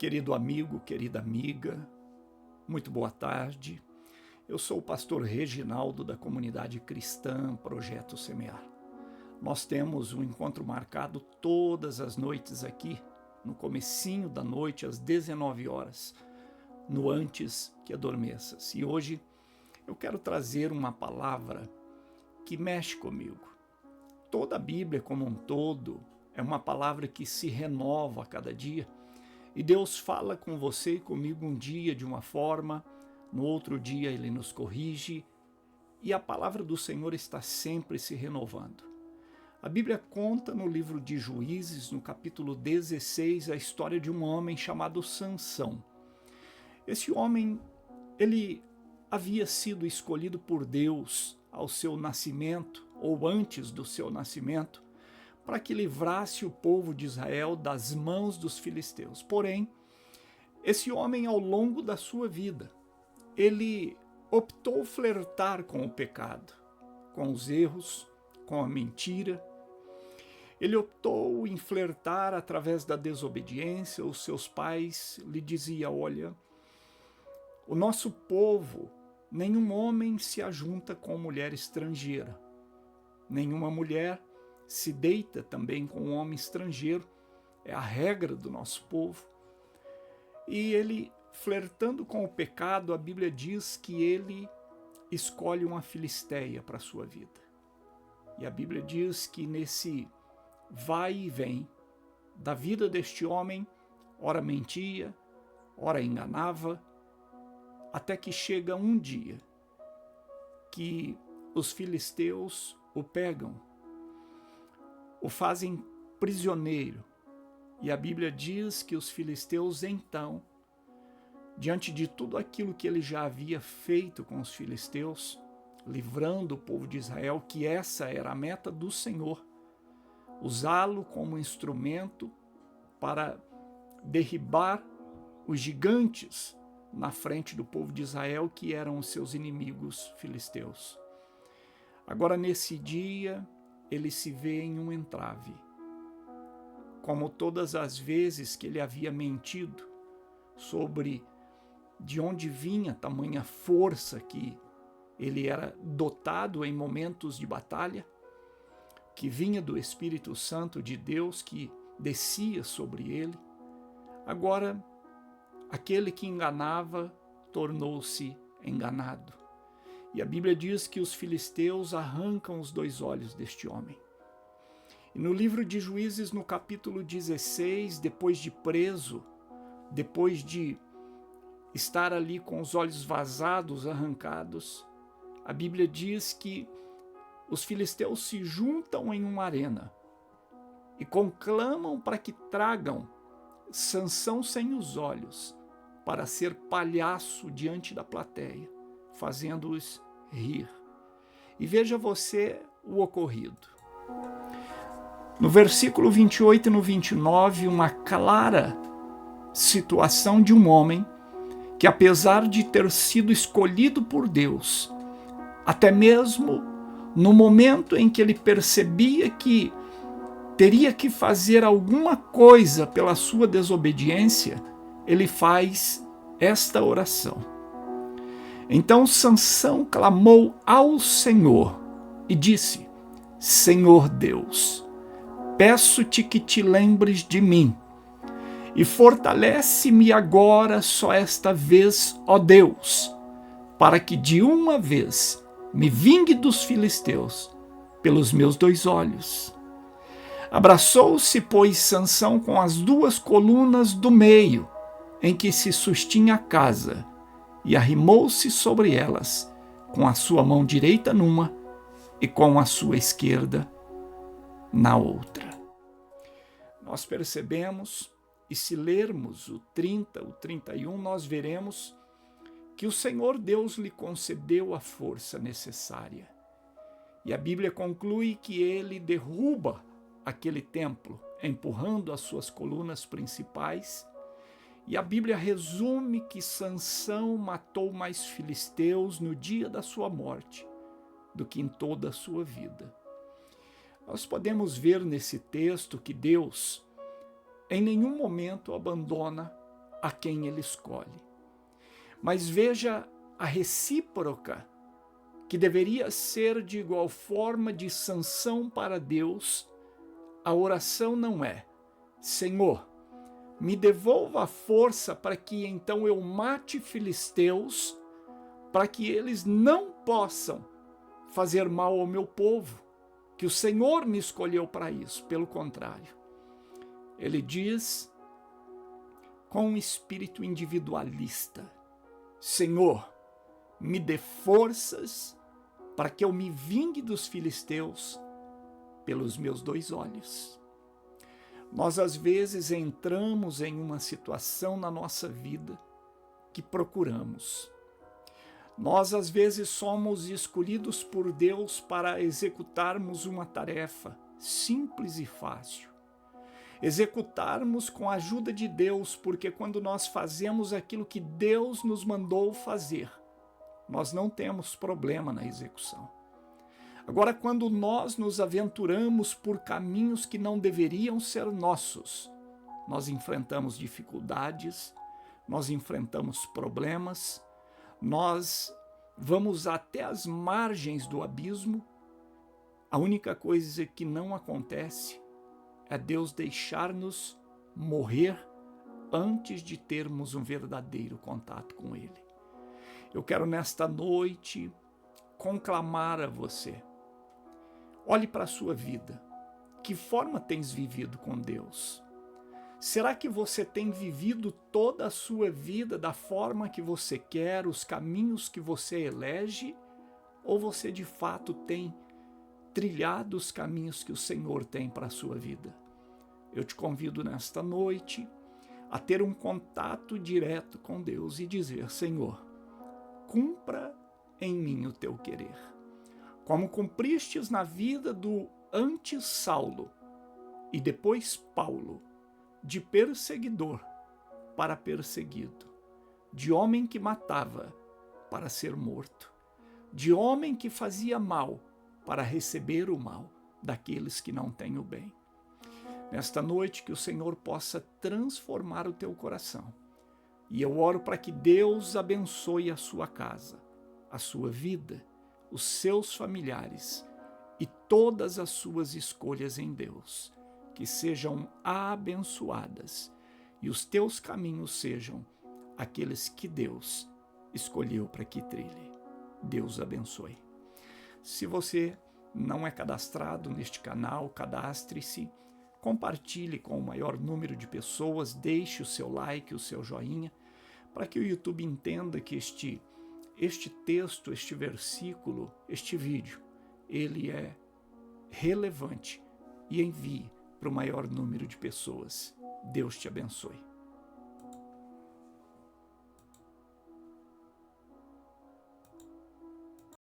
Querido amigo, querida amiga, muito boa tarde. Eu sou o pastor Reginaldo da comunidade cristã Projeto Semear. Nós temos um encontro marcado todas as noites aqui, no comecinho da noite, às 19 horas, no Antes que Adormeças. E hoje eu quero trazer uma palavra que mexe comigo. Toda a Bíblia como um todo é uma palavra que se renova a cada dia. E Deus fala com você e comigo um dia de uma forma, no outro dia Ele nos corrige, e a palavra do Senhor está sempre se renovando. A Bíblia conta no livro de Juízes, no capítulo 16, a história de um homem chamado Sansão. Esse homem, ele havia sido escolhido por Deus ao seu nascimento, ou antes do seu nascimento, para que livrasse o povo de Israel das mãos dos filisteus. Porém, esse homem, ao longo da sua vida, ele optou flertar com o pecado, com os erros, com a mentira. Ele optou em flertar através da desobediência. Os seus pais lhe diziam: olha, o nosso povo, nenhum homem se ajunta com mulher estrangeira, nenhuma mulher se deita também com um homem estrangeiro, é a regra do nosso povo. E ele, flertando com o pecado, a Bíblia diz que ele escolhe uma filisteia para a sua vida. E a Bíblia diz que nesse vai e vem da vida deste homem, ora mentia, ora enganava, até que chega um dia que os filisteus o pegam, o fazem prisioneiro. E a Bíblia diz que os filisteus, então, diante de tudo aquilo que ele já havia feito com os filisteus, livrando o povo de Israel, que essa era a meta do Senhor, usá-lo como instrumento para derribar os gigantes na frente do povo de Israel, que eram os seus inimigos filisteus. Agora, nesse dia, ele se vê em um entrave. Como todas as vezes que ele havia mentido sobre de onde vinha tamanha força que ele era dotado em momentos de batalha, que vinha do Espírito Santo de Deus que descia sobre ele, agora aquele que enganava tornou-se enganado. E a Bíblia diz que os filisteus arrancam os 2 olhos deste homem. E no livro de Juízes, no capítulo 16, depois de preso, depois de estar ali com os olhos vazados, arrancados, a Bíblia diz que os filisteus se juntam em uma arena e conclamam para que tragam Sansão sem os olhos, para ser palhaço diante da plateia, fazendo-os rir. E veja você o ocorrido. No versículo 28 e no 29, uma clara situação de um homem que, apesar de ter sido escolhido por Deus, até mesmo no momento em que ele percebia que teria que fazer alguma coisa pela sua desobediência, ele faz esta oração. Então Sansão clamou ao Senhor e disse: Senhor Deus, peço-te que te lembres de mim e fortalece-me agora só esta vez, ó Deus, para que de uma vez me vingue dos filisteus pelos meus 2 olhos. Abraçou-se, pois, Sansão com as 2 colunas do meio em que se sustinha a casa e arrimou-se sobre elas, com a sua mão direita numa e com a sua esquerda na outra. Nós percebemos, e se lermos o 30, o 31, nós veremos que o Senhor Deus lhe concedeu a força necessária. E a Bíblia conclui que ele derruba aquele templo, empurrando as suas colunas principais. E a Bíblia resume que Sansão matou mais filisteus no dia da sua morte do que em toda a sua vida. Nós podemos ver nesse texto que Deus em nenhum momento abandona a quem ele escolhe. Mas veja a recíproca, que deveria ser de igual forma de sanção para Deus. A oração não é: Senhor, me devolva a força para que então eu mate filisteus, para que eles não possam fazer mal ao meu povo, que o Senhor me escolheu para isso. Pelo contrário, ele diz com um espírito individualista: Senhor, me dê forças para que eu me vingue dos filisteus pelos meus 2 olhos. Nós, às vezes, entramos em uma situação na nossa vida que procuramos. Nós, às vezes, somos escolhidos por Deus para executarmos uma tarefa simples e fácil. Executarmos com a ajuda de Deus, porque quando nós fazemos aquilo que Deus nos mandou fazer, nós não temos problema na execução. Agora, quando nós nos aventuramos por caminhos que não deveriam ser nossos, nós enfrentamos dificuldades, nós enfrentamos problemas, nós vamos até as margens do abismo. A única coisa que não acontece é Deus deixar-nos morrer antes de termos um verdadeiro contato com Ele. Eu quero nesta noite conclamar a você: olhe para a sua vida. Que forma tens vivido com Deus? Será que você tem vivido toda a sua vida da forma que você quer, os caminhos que você elege? Ou você de fato tem trilhado os caminhos que o Senhor tem para a sua vida? Eu te convido nesta noite a ter um contato direto com Deus e dizer: Senhor, cumpra em mim o teu querer. Como cumpristes na vida do antes Saulo e depois Paulo, de perseguidor para perseguido, de homem que matava para ser morto, de homem que fazia mal para receber o mal daqueles que não têm o bem. Nesta noite, que o Senhor possa transformar o teu coração. E eu oro para que Deus abençoe a sua casa, a sua vida, os seus familiares e todas as suas escolhas em Deus, que sejam abençoadas e os teus caminhos sejam aqueles que Deus escolheu para que trilhe. Deus abençoe. Se você não é cadastrado neste canal, cadastre-se, compartilhe com o maior número de pessoas, deixe o seu like, o seu joinha, para que o YouTube entenda que este texto, este versículo, este vídeo, ele é relevante e envie para o maior número de pessoas. Deus te abençoe.